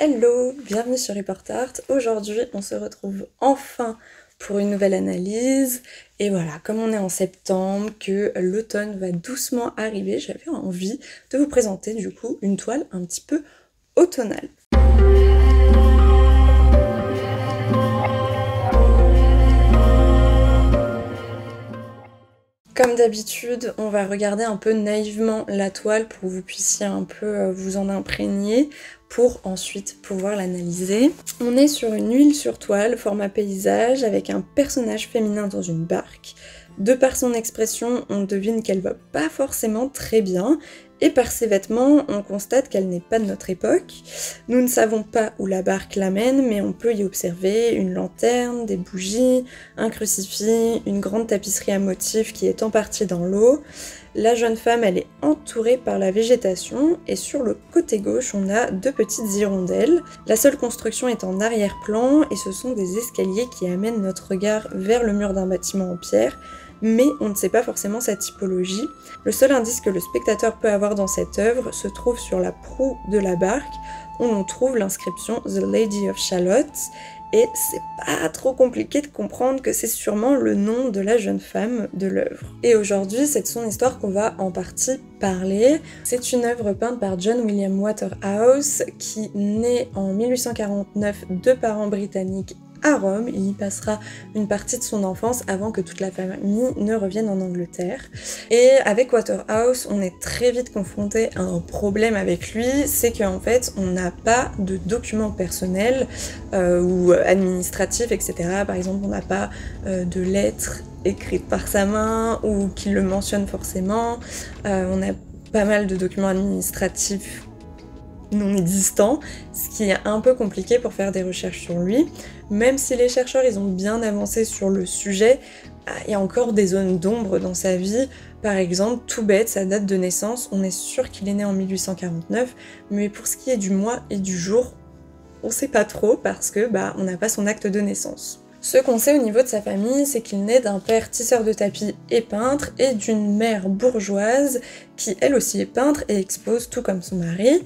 Hello, bienvenue sur Report Art. Aujourd'hui, on se retrouve enfin pour une nouvelle analyse. Et voilà, comme on est en septembre, que l'automne va doucement arriver, j'avais envie de vous présenter du coup une toile un petit peu automnale. Comme d'habitude, on va regarder un peu naïvement la toile pour que vous puissiez un peu vous en imprégner pour ensuite pouvoir l'analyser. On est sur une huile sur toile, format paysage, avec un personnage féminin dans une barque. De par son expression, on devine qu'elle va pas forcément très bien, et par ses vêtements, on constate qu'elle n'est pas de notre époque. Nous ne savons pas où la barque l'amène, mais on peut y observer une lanterne, des bougies, un crucifix, une grande tapisserie à motifs qui est en partie dans l'eau. La jeune femme, elle est entourée par la végétation, et sur le côté gauche, on a deux petites hirondelles. La seule construction est en arrière-plan, et ce sont des escaliers qui amènent notre regard vers le mur d'un bâtiment en pierre, mais on ne sait pas forcément sa typologie. Le seul indice que le spectateur peut avoir dans cette œuvre se trouve sur la proue de la barque, où on trouve l'inscription The Lady of Shalott, et c'est pas trop compliqué de comprendre que c'est sûrement le nom de la jeune femme de l'œuvre. Et aujourd'hui, c'est de son histoire qu'on va en partie parler. C'est une œuvre peinte par John William Waterhouse, qui naît en 1849 de parents britanniques à Rome. Il y passera une partie de son enfance avant que toute la famille ne revienne en Angleterre. Et avec Waterhouse, on est très vite confronté à un problème avec lui, c'est qu'en fait, on n'a pas de documents personnels ou administratifs, etc. Par exemple, on n'a pas de lettres écrites par sa main ou qui le mentionnent forcément. On a pas mal de documents administratifs non existant, ce qui est un peu compliqué pour faire des recherches sur lui. Même si les chercheurs ils ont bien avancé sur le sujet, il y a encore des zones d'ombre dans sa vie. Par exemple, tout bête, sa date de naissance, on est sûr qu'il est né en 1849, mais pour ce qui est du mois et du jour, on sait pas trop parce que on n'a pas son acte de naissance. Ce qu'on sait au niveau de sa famille, c'est qu'il naît d'un père tisseur de tapis et peintre, et d'une mère bourgeoise qui elle aussi est peintre et expose tout comme son mari.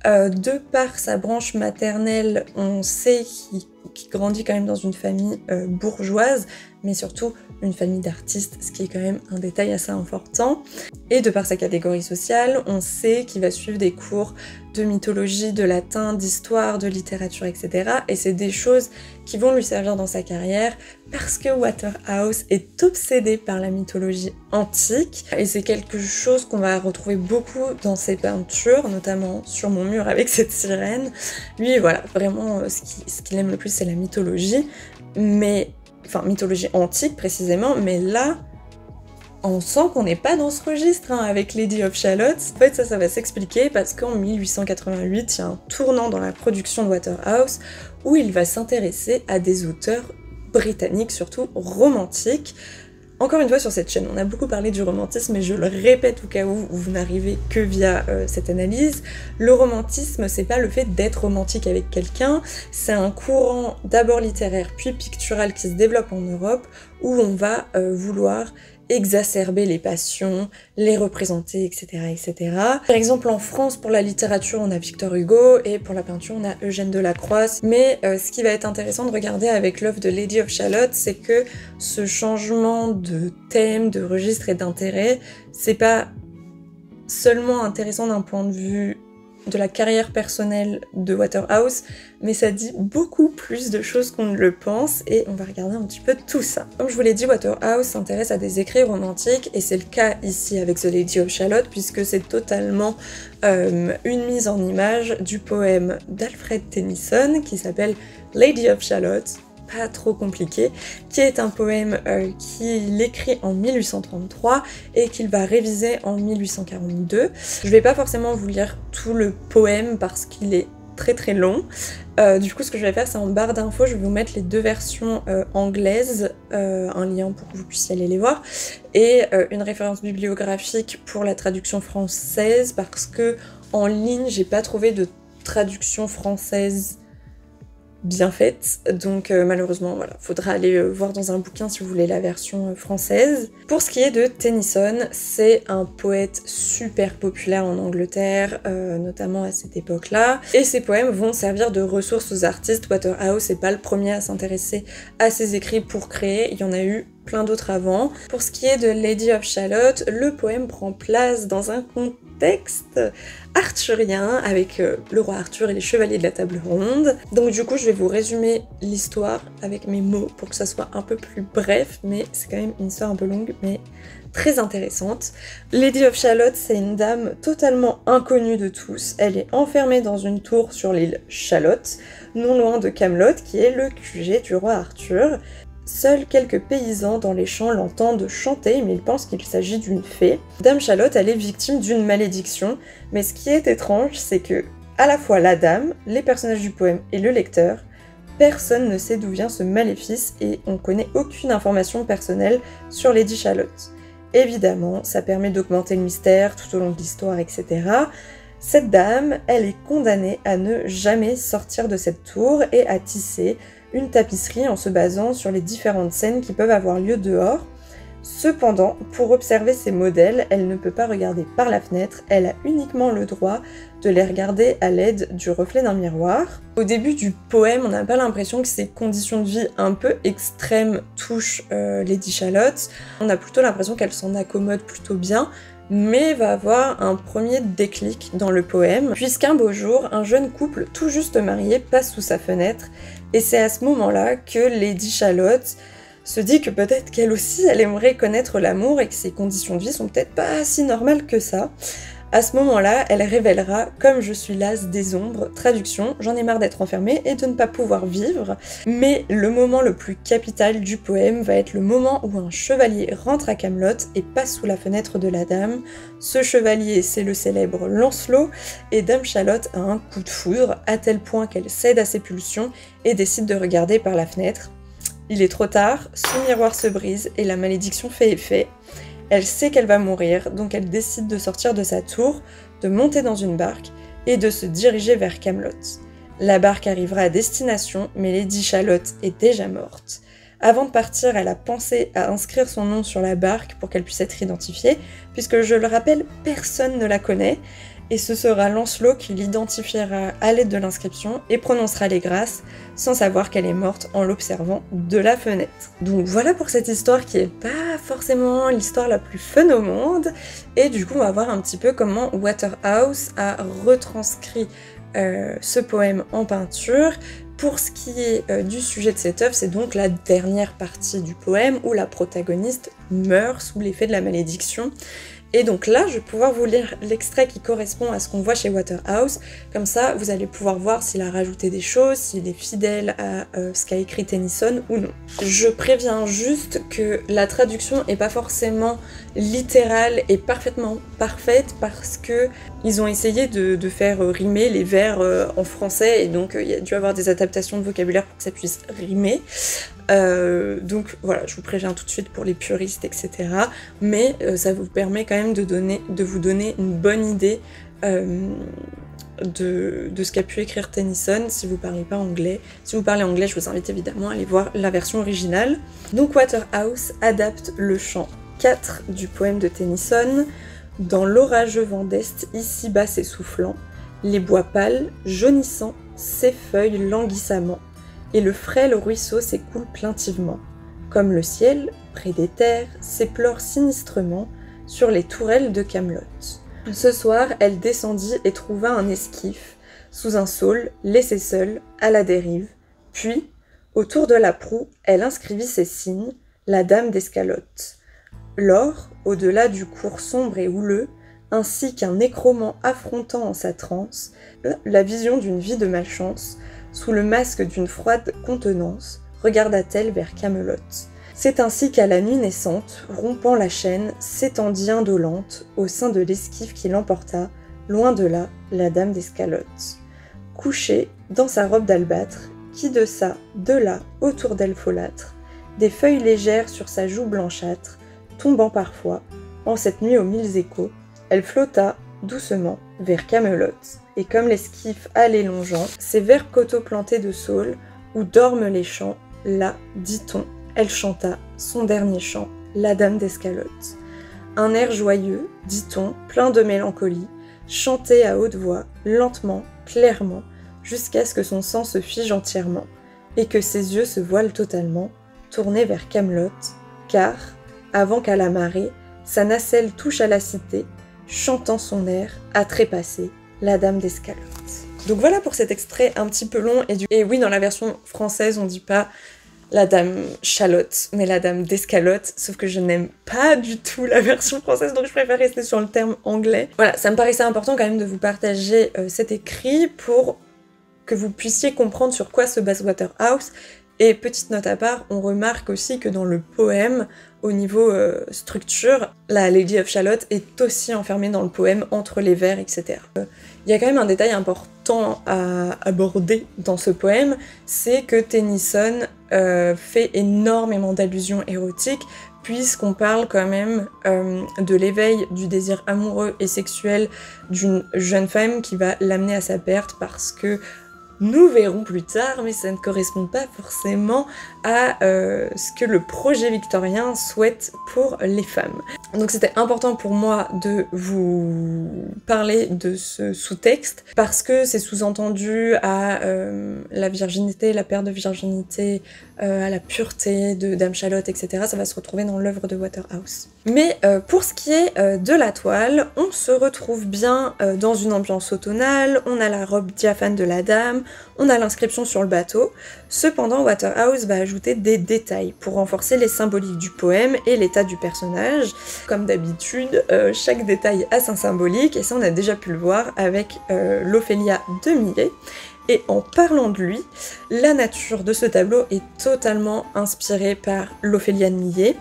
De par sa branche maternelle, on sait qu'il grandit quand même dans une famille bourgeoise, mais surtout une famille d'artistes, ce qui est quand même un détail assez important. Et de par sa catégorie sociale, on sait qu'il va suivre des cours de mythologie, de latin, d'histoire, de littérature, etc. Et c'est des choses qui vont lui servir dans sa carrière parce que Waterhouse est obsédé par la mythologie antique. Et c'est quelque chose qu'on va retrouver beaucoup dans ses peintures, notamment sur mon mur avec cette sirène. Lui, voilà, vraiment, ce qu'il aime le plus, c'est la mythologie, enfin mythologie antique précisément, mais là, on sent qu'on n'est pas dans ce registre avec Lady of Shalott. En fait, ça va s'expliquer parce qu'en 1888, il y a un tournant dans la production de Waterhouse où il va s'intéresser à des auteurs britanniques, surtout romantiques. Encore une fois, sur cette chaîne, on a beaucoup parlé du romantisme, et je le répète au cas où vous n'arrivez que via cette analyse. Le romantisme, c'est pas le fait d'être romantique avec quelqu'un, c'est un courant d'abord littéraire puis pictural qui se développe en Europe, où on va vouloir exacerber les passions, les représenter, etc., etc. Par exemple, en France, pour la littérature, on a Victor Hugo, et pour la peinture, on a Eugène Delacroix. Mais ce qui va être intéressant de regarder avec l'œuvre de Lady of Shalott, c'est que ce changement de thème, de registre et d'intérêt, c'est pas seulement intéressant d'un point de vue de la carrière personnelle de Waterhouse, mais ça dit beaucoup plus de choses qu'on ne le pense, et on va regarder un petit peu tout ça. Comme je vous l'ai dit, Waterhouse s'intéresse à des écrits romantiques, et c'est le cas ici avec The Lady of Shalott, puisque c'est totalement une mise en image du poème d'Alfred Tennyson, qui s'appelle Lady of Shalott, pas trop compliqué, qui est un poème qu'il écrit en 1833 et qu'il va réviser en 1842. Je vais pas forcément vous lire tout le poème parce qu'il est très très long. Du coup, ce que je vais faire, c'est en barre d'infos, je vais vous mettre les deux versions anglaises, un lien pour que vous puissiez aller les voir, et une référence bibliographique pour la traduction française, parce que en ligne, j'ai pas trouvé de traduction française bien faite, donc malheureusement voilà, faudra aller voir dans un bouquin si vous voulez la version française. Pour ce qui est de Tennyson, c'est un poète super populaire en Angleterre, notamment à cette époque-là, et ses poèmes vont servir de ressources aux artistes. Waterhouse n'est pas le premier à s'intéresser à ses écrits pour créer, il y en a eu plein d'autres avant. Pour ce qui est de Lady of Shalott, le poème prend place dans un contexte arthurien avec le roi Arthur et les chevaliers de la table ronde. Donc du coup je vais vous résumer l'histoire avec mes mots pour que ça soit un peu plus bref, mais c'est quand même une histoire un peu longue mais très intéressante. Lady of Shalott, c'est une dame totalement inconnue de tous. Elle est enfermée dans une tour sur l'île Shalott, non loin de Camelot, qui est le QG du roi Arthur. Seuls quelques paysans dans les champs l'entendent chanter, mais ils pensent qu'il s'agit d'une fée. Dame Shalott, elle est victime d'une malédiction, mais ce qui est étrange, c'est que, à la fois la dame, les personnages du poème et le lecteur, personne ne sait d'où vient ce maléfice et on connaît aucune information personnelle sur Lady Shalott. Évidemment, ça permet d'augmenter le mystère tout au long de l'histoire, etc. Cette dame, elle est condamnée à ne jamais sortir de cette tour et à tisser une tapisserie en se basant sur les différentes scènes qui peuvent avoir lieu dehors. Cependant, pour observer ces modèles, elle ne peut pas regarder par la fenêtre, elle a uniquement le droit de les regarder à l'aide du reflet d'un miroir. Au début du poème, on n'a pas l'impression que ces conditions de vie un peu extrêmes touchent Lady Shalott. On a plutôt l'impression qu'elle s'en accommode plutôt bien, mais va avoir un premier déclic dans le poème, puisqu'un beau jour, un jeune couple tout juste marié passe sous sa fenêtre, et c'est à ce moment-là que Lady Shalott se dit que peut-être qu'elle aussi, elle aimerait connaître l'amour et que ses conditions de vie sont peut-être pas si normales que ça. À ce moment-là, elle révélera « Comme je suis lasse des ombres », traduction « J'en ai marre d'être enfermée et de ne pas pouvoir vivre ». Mais le moment le plus capital du poème va être le moment où un chevalier rentre à Camelot et passe sous la fenêtre de la dame. Ce chevalier, c'est le célèbre Lancelot, et Dame Shalott a un coup de foudre, à tel point qu'elle cède à ses pulsions et décide de regarder par la fenêtre. Il est trop tard, son miroir se brise et la malédiction fait effet. Elle sait qu'elle va mourir, donc elle décide de sortir de sa tour, de monter dans une barque et de se diriger vers Camelot. La barque arrivera à destination, mais Lady Shalott est déjà morte. Avant de partir, elle a pensé à inscrire son nom sur la barque pour qu'elle puisse être identifiée, puisque je le rappelle, personne ne la connaît, et ce sera Lancelot qui l'identifiera à l'aide de l'inscription et prononcera les grâces sans savoir qu'elle est morte en l'observant de la fenêtre. Donc voilà pour cette histoire qui est pas forcément l'histoire la plus fun au monde, et du coup on va voir un petit peu comment Waterhouse a retranscrit ce poème en peinture. Pour ce qui est du sujet de cette œuvre, c'est donc la dernière partie du poème où la protagoniste meurt sous l'effet de la malédiction. Et donc là, je vais pouvoir vous lire l'extrait qui correspond à ce qu'on voit chez Waterhouse. Comme ça, vous allez pouvoir voir s'il a rajouté des choses, s'il est fidèle à ce qu'a écrit Tennyson ou non. Je préviens juste que la traduction n'est pas forcément littérale et parfaitement parfaite parce que ils ont essayé de faire rimer les vers en français et donc il y a dû avoir des adaptations de vocabulaire pour que ça puisse rimer. Donc voilà, je vous préviens tout de suite pour les puristes, etc. Mais ça vous permet quand même de vous donner une bonne idée de ce qu'a pu écrire Tennyson si vous parlez pas anglais. Si vous parlez anglais, je vous invite évidemment à aller voir la version originale. Donc Waterhouse adapte le chant 4 du poème de Tennyson. Dans l'orageux vent d'est, ici-bas s'essoufflant, les bois pâles, jaunissant, s'effeuillent languissamment, et le frêle ruisseau s'écoule plaintivement, comme le ciel, près des terres, s'éplore sinistrement sur les tourelles de Camelot. Ce soir, elle descendit et trouva un esquif, sous un saule, laissé seul, à la dérive, puis, autour de la proue, elle inscrivit ces signes, la dame d'Escalote. L'or, au-delà du cours sombre et houleux, ainsi qu'un nécromant affrontant en sa transe la vision d'une vie de malchance, sous le masque d'une froide contenance, regarda-t-elle vers Camelot. C'est ainsi qu'à la nuit naissante, rompant la chaîne, s'étendit indolente au sein de l'esquif qui l'emporta, loin de là, la dame d'Escalote. Couchée, dans sa robe d'albâtre, qui de ça, de là, autour d'elle folâtre, des feuilles légères sur sa joue blanchâtre, tombant parfois, en cette nuit aux mille échos, elle flotta, doucement, vers Camelot, et comme l'esquif allait longeant, ses verts coteaux plantés de saules où dorment les champs, là, dit-on, elle chanta son dernier chant, la dame d'Escalote. Un air joyeux, dit-on, plein de mélancolie, chanté à haute voix, lentement, clairement, jusqu'à ce que son sang se fige entièrement, et que ses yeux se voilent totalement, tournés vers Camelot, car, avant qu'à la marée, sa nacelle touche à la cité, chantant son air, à trépasser, la dame d'Escalote. Donc voilà pour cet extrait un petit peu long, et oui, dans la version française, on dit pas la dame Chalotte, mais la dame d'Escalote, sauf que je n'aime pas du tout la version française, donc je préfère rester sur le terme anglais. Voilà, ça me paraissait important quand même de vous partager cet écrit pour que vous puissiez comprendre sur quoi se base Waterhouse. Et petite note à part, on remarque aussi que dans le poème, au niveau structure, la Lady of Shalott est aussi enfermée dans le poème entre les vers, etc. Il y a quand même un détail important à aborder dans ce poème, c'est que Tennyson fait énormément d'allusions érotiques, puisqu'on parle quand même de l'éveil du désir amoureux et sexuel d'une jeune femme qui va l'amener à sa perte, parce que nous verrons plus tard, mais ça ne correspond pas forcément à ce que le projet victorien souhaite pour les femmes. Donc c'était important pour moi de vous parler de ce sous-texte, parce que c'est sous-entendu à la virginité, la perte de virginité, à la pureté de Dame Chalotte, etc. Ça va se retrouver dans l'œuvre de Waterhouse. Mais pour ce qui est de la toile, on se retrouve bien dans une ambiance automnale, on a la robe diaphane de la dame, on a l'inscription sur le bateau. Cependant, Waterhouse va ajouter des détails pour renforcer les symboliques du poème et l'état du personnage. Comme d'habitude, chaque détail a sa symbolique, et ça on a déjà pu le voir avec l'Ophélia de Millet. Et en parlant de lui, la nature de ce tableau est totalement inspirée par l'Ophélia de Millet.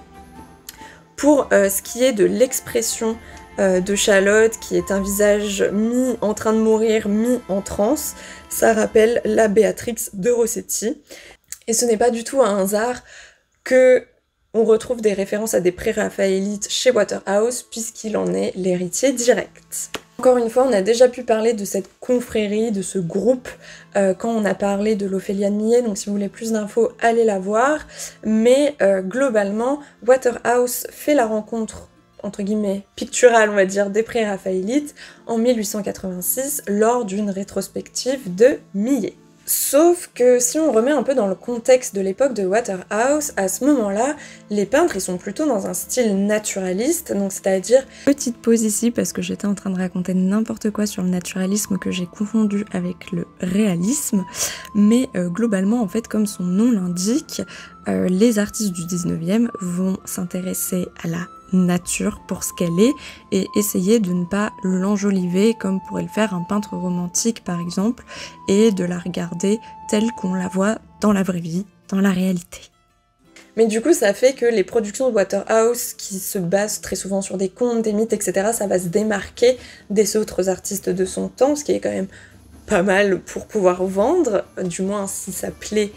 Pour ce qui est de l'expression de Chalotte, qui est un visage mi en train de mourir, mi en transe, ça rappelle la Béatrix de Rossetti. Et ce n'est pas du tout un hasard que on retrouve des références à des pré-raphaélites chez Waterhouse, puisqu'il en est l'héritier direct. Encore une fois, on a déjà pu parler de cette confrérie, de ce groupe, quand on a parlé de l'Ophélia de Millet, donc si vous voulez plus d'infos, allez la voir. Mais globalement, Waterhouse fait la rencontre, entre guillemets, picturale, on va dire, des pré-raphaélites en 1886, lors d'une rétrospective de Millet. Sauf que si on remet un peu dans le contexte de l'époque de Waterhouse, à ce moment-là, les peintres ils sont plutôt dans un style naturaliste, donc c'est-à-dire... Petite pause ici parce que j'étais en train de raconter n'importe quoi sur le naturalisme que j'ai confondu avec le réalisme, mais globalement en fait comme son nom l'indique, les artistes du 19e vont s'intéresser à la nature pour ce qu'elle est et essayer de ne pas l'enjoliver comme pourrait le faire un peintre romantique par exemple, et de la regarder telle qu'on la voit dans la vraie vie, dans la réalité. Mais du coup ça fait que les productions de Waterhouse, qui se basent très souvent sur des contes, des mythes, etc., ça va se démarquer des autres artistes de son temps, ce qui est quand même pas mal pour pouvoir vendre, du moins si ça plaît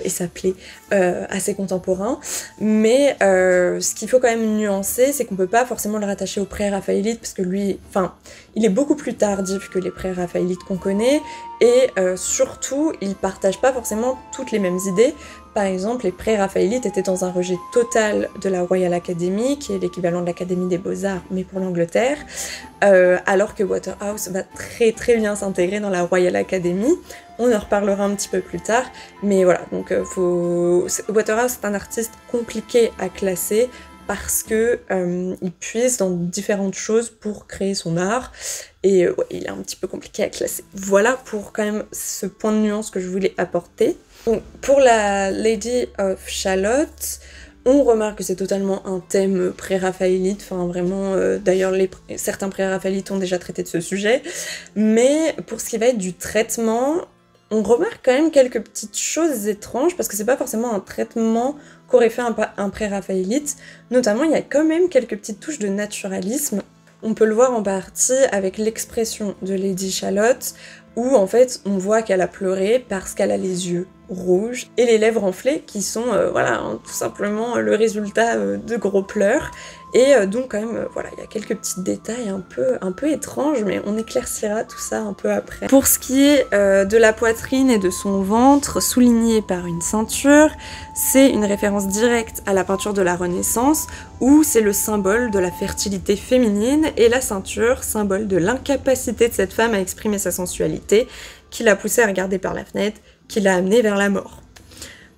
et ça plaît à ses contemporains. Mais ce qu'il faut quand même nuancer, c'est qu'on peut pas forcément le rattacher au pré-raphaélite, parce que lui, enfin, il est beaucoup plus tardif que les pré-raphaélites qu'on connaît, et surtout, il partage pas forcément toutes les mêmes idées. Par exemple, les pré-raphaélites étaient dans un rejet total de la Royal Academy, qui est l'équivalent de l'Académie des Beaux-Arts, mais pour l'Angleterre, alors que Waterhouse va très très bien s'intégrer dans la Royal Academy. On en reparlera un petit peu plus tard, mais voilà, donc Waterhouse c'est un artiste compliqué à classer, parce que il puise dans différentes choses pour créer son art, et ouais, il est un petit peu compliqué à classer. Voilà pour quand même ce point de nuance que je voulais apporter. Donc, pour la Lady of Shalott, on remarque que c'est totalement un thème pré-raphaélite, enfin vraiment, d'ailleurs certains pré-raphaélites ont déjà traité de ce sujet, mais pour ce qui va être du traitement, on remarque quand même quelques petites choses étranges, parce que c'est pas forcément un traitement qu'aurait fait un pré-raphaélite, notamment il y a quand même quelques petites touches de naturalisme. On peut le voir en partie avec l'expression de Lady Chalotte, où en fait on voit qu'elle a pleuré parce qu'elle a les yeux rouges, et les lèvres enflées qui sont voilà, hein, tout simplement le résultat de gros pleurs. Et donc quand même, voilà, il y a quelques petits détails un peu étranges, mais on éclaircira tout ça un peu après. Pour ce qui est de la poitrine et de son ventre, souligné par une ceinture, c'est une référence directe à la peinture de la Renaissance, où c'est le symbole de la fertilité féminine, et la ceinture, symbole de l'incapacité de cette femme à exprimer sa sensualité, qui l'a poussée à regarder par la fenêtre, qui l'a amenée vers la mort.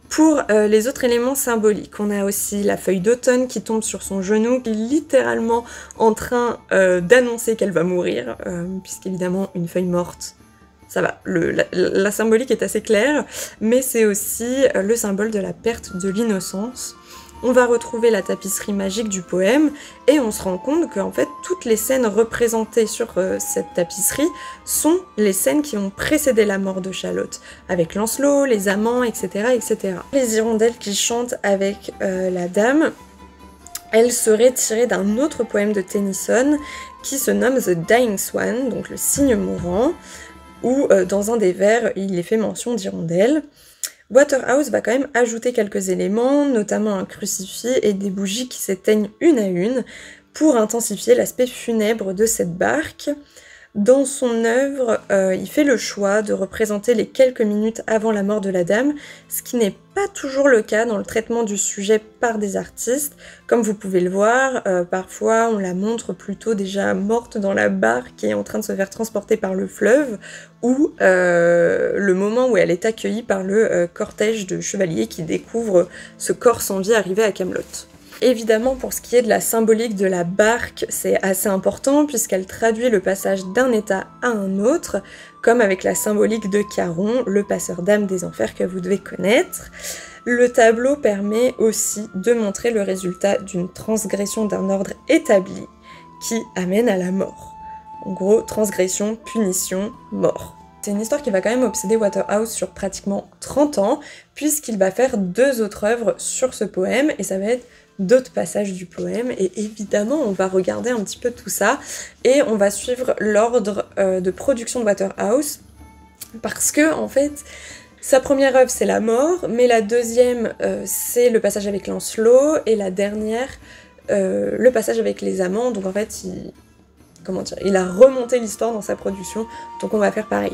Pour les autres éléments symboliques, on a aussi la feuille d'automne qui tombe sur son genou, qui est littéralement en train d'annoncer qu'elle va mourir, puisqu'évidemment une feuille morte, ça va, la symbolique est assez claire, mais c'est aussi le symbole de la perte de l'innocence. On va retrouver la tapisserie magique du poème, et on se rend compte qu'en fait toutes les scènes représentées sur cette tapisserie sont les scènes qui ont précédé la mort de Charlotte, avec Lancelot, les amants, etc. etc. Les hirondelles qui chantent avec la dame, elles seraient tirées d'un autre poème de Tennyson qui se nomme The Dying Swan, donc le cygne mourant, où dans un des vers il est fait mention d'hirondelles. Waterhouse va quand même ajouter quelques éléments, notamment un crucifix et des bougies qui s'éteignent une à une, pour intensifier l'aspect funèbre de cette barque. Dans son œuvre, il fait le choix de représenter les quelques minutes avant la mort de la dame, ce qui n'est pas toujours le cas dans le traitement du sujet par des artistes. Comme vous pouvez le voir, parfois on la montre plutôt déjà morte dans la barque et en train de se faire transporter par le fleuve, ou le moment où elle est accueillie par le cortège de chevaliers qui découvrent ce corps sans vie arrivé à Camelot. Évidemment, pour ce qui est de la symbolique de la barque, c'est assez important puisqu'elle traduit le passage d'un état à un autre, comme avec la symbolique de Charon, le passeur d'âme des enfers que vous devez connaître. Le tableau permet aussi de montrer le résultat d'une transgression d'un ordre établi qui amène à la mort. En gros, transgression, punition, mort. C'est une histoire qui va quand même obséder Waterhouse sur pratiquement 30 ans, puisqu'il va faire 2 autres œuvres sur ce poème, et ça va être d'autres passages du poème, et évidemment on va regarder un petit peu tout ça, et on va suivre l'ordre de production de Waterhouse, parce que en fait, sa première œuvre c'est la mort, mais la deuxième c'est le passage avec Lancelot, et la dernière, le passage avec les amants, donc en fait il a remonté l'histoire dans sa production, donc on va faire pareil.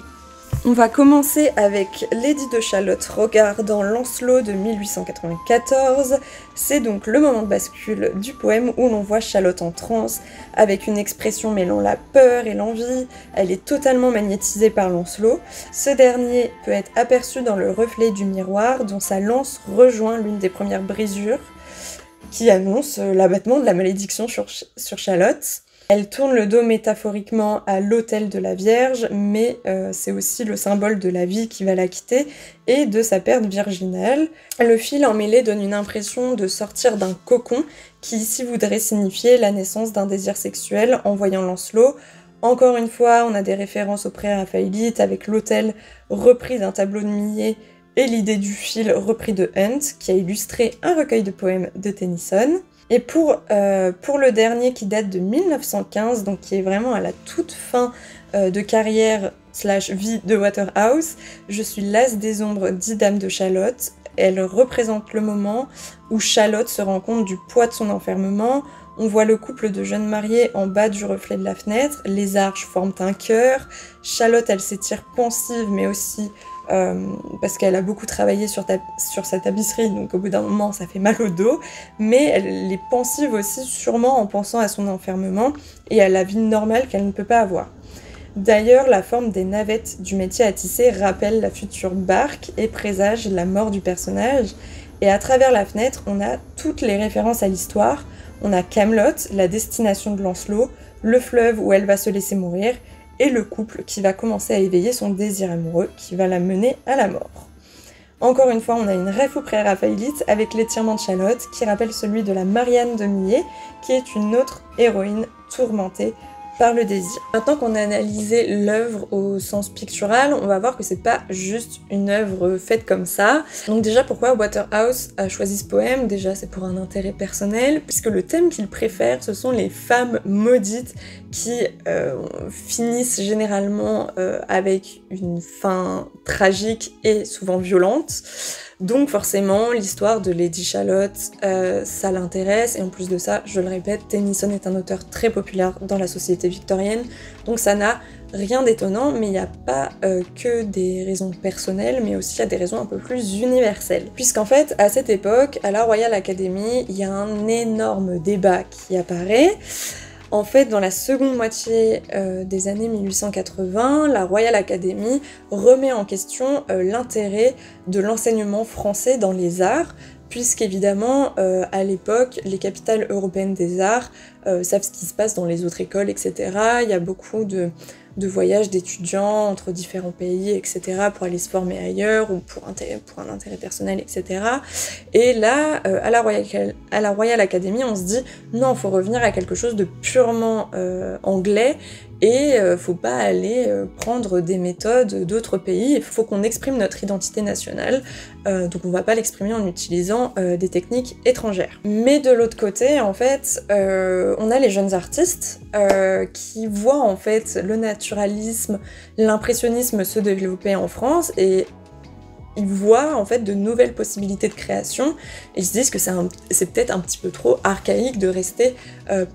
On va commencer avec Lady de Shalott regardant Lancelot de 1894. C'est donc le moment de bascule du poème où l'on voit Shalott en transe, avec une expression mêlant la peur et l'envie. Elle est totalement magnétisée par Lancelot. Ce dernier peut être aperçu dans le reflet du miroir dont sa lance rejoint l'une des premières brisures qui annonce l'abattement de la malédiction sur Shalott. Elle tourne le dos métaphoriquement à l'autel de la Vierge, mais c'est aussi le symbole de la vie qui va la quitter et de sa perte virginale. Le fil emmêlé donne une impression de sortir d'un cocon qui ici voudrait signifier la naissance d'un désir sexuel en voyant Lancelot. Encore une fois, on a des références au pré-raphaélite avec l'autel repris d'un tableau de Millet et l'idée du fil repris de Hunt, qui a illustré un recueil de poèmes de Tennyson. Et pour le dernier qui date de 1915, donc qui est vraiment à la toute fin de carrière / vie de Waterhouse, je suis lasse des ombres d'Idame de Shalott. Elle représente le moment où Shalott se rend compte du poids de son enfermement. On voit le couple de jeunes mariés en bas du reflet de la fenêtre, les arches forment un cœur, Shalott elle s'étire pensive mais aussi parce qu'elle a beaucoup travaillé sur sa tapisserie, donc au bout d'un moment ça fait mal au dos, mais elle est pensive aussi sûrement en pensant à son enfermement et à la vie normale qu'elle ne peut pas avoir. D'ailleurs, la forme des navettes du métier à tisser rappelle la future barque et présage la mort du personnage, et à travers la fenêtre, on a toutes les références à l'histoire. On a Camelot, la destination de Lancelot, le fleuve où elle va se laisser mourir, et le couple qui va commencer à éveiller son désir amoureux, qui va la mener à la mort. Encore une fois, on a une ref au pré-raphaélite avec l'étirement de Shalott, qui rappelle celui de la Marianne de Millet, qui est une autre héroïne tourmentée par le désir. Maintenant qu'on a analysé l'œuvre au sens pictural, on va voir que c'est pas juste une œuvre faite comme ça. Donc déjà, pourquoi Waterhouse a choisi ce poème? Déjà, c'est pour un intérêt personnel, puisque le thème qu'il préfère, ce sont les femmes maudites qui finissent généralement avec une fin tragique et souvent violente. Donc forcément, l'histoire de Lady Charlotte, ça l'intéresse, et en plus de ça, je le répète, Tennyson est un auteur très populaire dans la société victorienne, donc ça n'a rien d'étonnant, mais il n'y a pas que des raisons personnelles, mais aussi il y a des raisons un peu plus universelles. Puisqu'en fait, à cette époque, à la Royal Academy, il y a un énorme débat qui apparaît. En fait, dans la seconde moitié des années 1880, la Royal Academy remet en question l'intérêt de l'enseignement français dans les arts, puisqu'évidemment, à l'époque, les capitales européennes des arts savent ce qui se passe dans les autres écoles, etc. Il y a beaucoup de voyages d'étudiants entre différents pays, etc. pour aller se former ailleurs ou pour un intérêt personnel, etc. Et là, à la Royal Academy, on se dit non, faut revenir à quelque chose de purement anglais, et faut pas aller prendre des méthodes d'autres pays, il faut qu'on exprime notre identité nationale, donc on va pas l'exprimer en utilisant des techniques étrangères. Mais de l'autre côté, en fait, on a les jeunes artistes qui voient en fait le naturalisme, l'impressionnisme se développer en France, et ils voient en fait de nouvelles possibilités de création, et ils se disent que c'est peut-être un petit peu trop archaïque de rester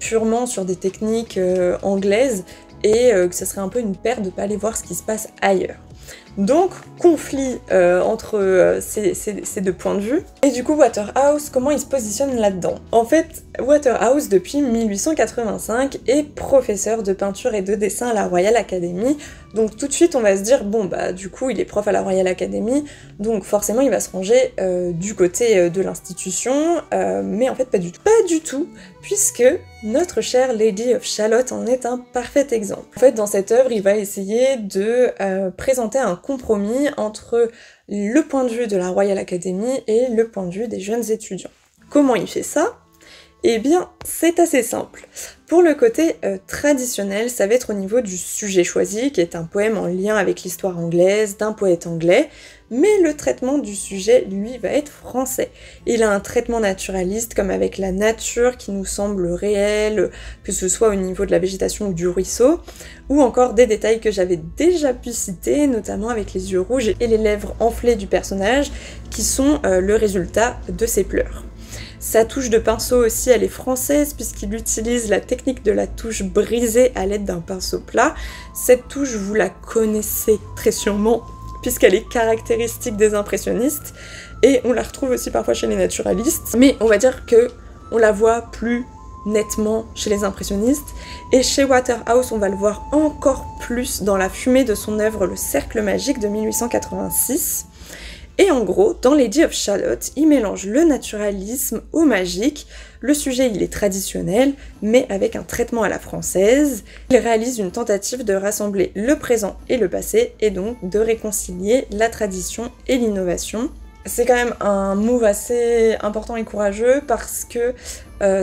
purement sur des techniques anglaises, et que ce serait un peu une perte de pas aller voir ce qui se passe ailleurs. Donc, conflit entre ces deux points de vue. Et du coup, Waterhouse, comment il se positionne là-dedans? En fait, Waterhouse, depuis 1885, est professeur de peinture et de dessin à la Royal Academy. Donc tout de suite, on va se dire, bon bah du coup, il est prof à la Royal Academy, donc forcément, il va se ranger du côté de l'institution, mais en fait, pas du tout. Pas du tout, puisque notre chère Lady of Shalott en est un parfait exemple. En fait, dans cette œuvre, il va essayer de présenter un compromis entre le point de vue de la Royal Academy et le point de vue des jeunes étudiants. Comment il fait ça? Eh bien, c'est assez simple. Pour le côté traditionnel, ça va être au niveau du sujet choisi, qui est un poème en lien avec l'histoire anglaise, d'un poète anglais, mais le traitement du sujet, lui, va être français. Il a un traitement naturaliste, comme avec la nature qui nous semble réelle, que ce soit au niveau de la végétation ou du ruisseau, ou encore des détails que j'avais déjà pu citer, notamment avec les yeux rouges et les lèvres enflées du personnage, qui sont le résultat de ses pleurs. Sa touche de pinceau aussi, elle est française puisqu'il utilise la technique de la touche brisée à l'aide d'un pinceau plat. Cette touche, vous la connaissez très sûrement puisqu'elle est caractéristique des impressionnistes et on la retrouve aussi parfois chez les naturalistes. Mais on va dire que on la voit plus nettement chez les impressionnistes, et chez Waterhouse on va le voir encore plus dans la fumée de son œuvre Le Cercle Magique de 1886. Et en gros, dans Lady of Shalott, il mélange le naturalisme au magique. Le sujet, il est traditionnel, mais avec un traitement à la française. Il réalise une tentative de rassembler le présent et le passé, et donc de réconcilier la tradition et l'innovation. C'est quand même un move assez important et courageux, parce que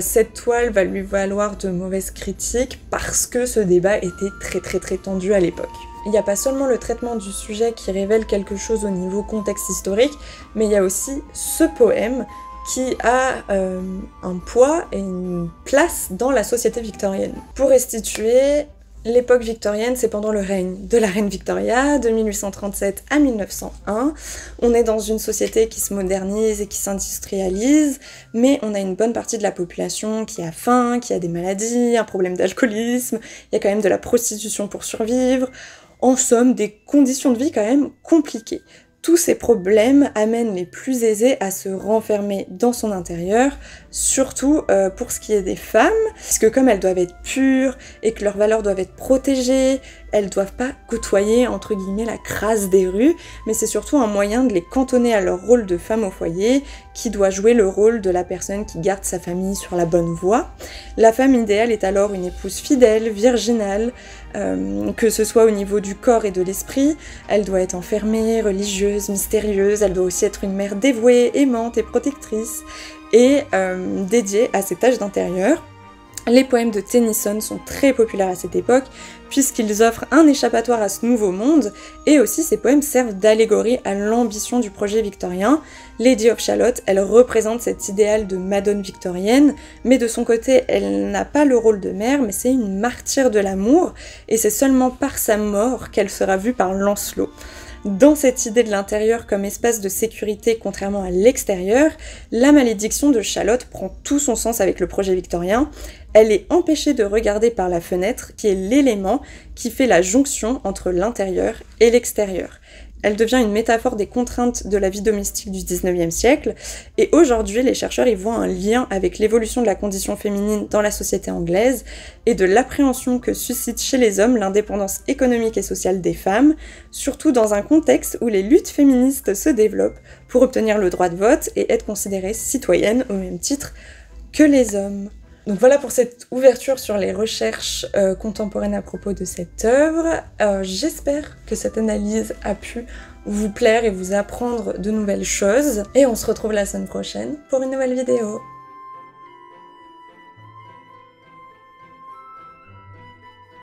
cette toile va lui valoir de mauvaises critiques, parce que ce débat était très tendu à l'époque. Il n'y a pas seulement le traitement du sujet qui révèle quelque chose au niveau contexte historique, mais il y a aussi ce poème qui a un poids et une place dans la société victorienne. Pour restituer, l'époque victorienne, c'est pendant le règne de la reine Victoria, de 1837 à 1901. On est dans une société qui se modernise et qui s'industrialise, mais on a une bonne partie de la population qui a faim, qui a des maladies, un problème d'alcoolisme, il y a quand même de la prostitution pour survivre. En somme, des conditions de vie quand même compliquées. Tous ces problèmes amènent les plus aisés à se renfermer dans son intérieur, surtout pour ce qui est des femmes, puisque comme elles doivent être pures et que leurs valeurs doivent être protégées, elles doivent pas côtoyer entre guillemets la crasse des rues, mais c'est surtout un moyen de les cantonner à leur rôle de femme au foyer, qui doit jouer le rôle de la personne qui garde sa famille sur la bonne voie. La femme idéale est alors une épouse fidèle, virginale, que ce soit au niveau du corps et de l'esprit. Elle doit être enfermée, religieuse, mystérieuse, elle doit aussi être une mère dévouée, aimante et protectrice, et dédiée à ses tâches d'intérieur. Les poèmes de Tennyson sont très populaires à cette époque, puisqu'ils offrent un échappatoire à ce nouveau monde, et aussi ces poèmes servent d'allégorie à l'ambition du projet victorien. Lady of Shalott, elle représente cet idéal de madone victorienne, mais de son côté, elle n'a pas le rôle de mère, mais c'est une martyre de l'amour, et c'est seulement par sa mort qu'elle sera vue par Lancelot. Dans cette idée de l'intérieur comme espace de sécurité contrairement à l'extérieur, la malédiction de Shalott prend tout son sens avec le projet victorien. Elle est empêchée de regarder par la fenêtre, qui est l'élément qui fait la jonction entre l'intérieur et l'extérieur. Elle devient une métaphore des contraintes de la vie domestique du 19e siècle, et aujourd'hui les chercheurs y voient un lien avec l'évolution de la condition féminine dans la société anglaise, et de l'appréhension que suscite chez les hommes l'indépendance économique et sociale des femmes, surtout dans un contexte où les luttes féministes se développent pour obtenir le droit de vote et être considérées citoyennes au même titre que les hommes. Donc voilà pour cette ouverture sur les recherches contemporaines à propos de cette œuvre. J'espère que cette analyse a pu vous plaire et vous apprendre de nouvelles choses. Et on se retrouve la semaine prochaine pour une nouvelle vidéo.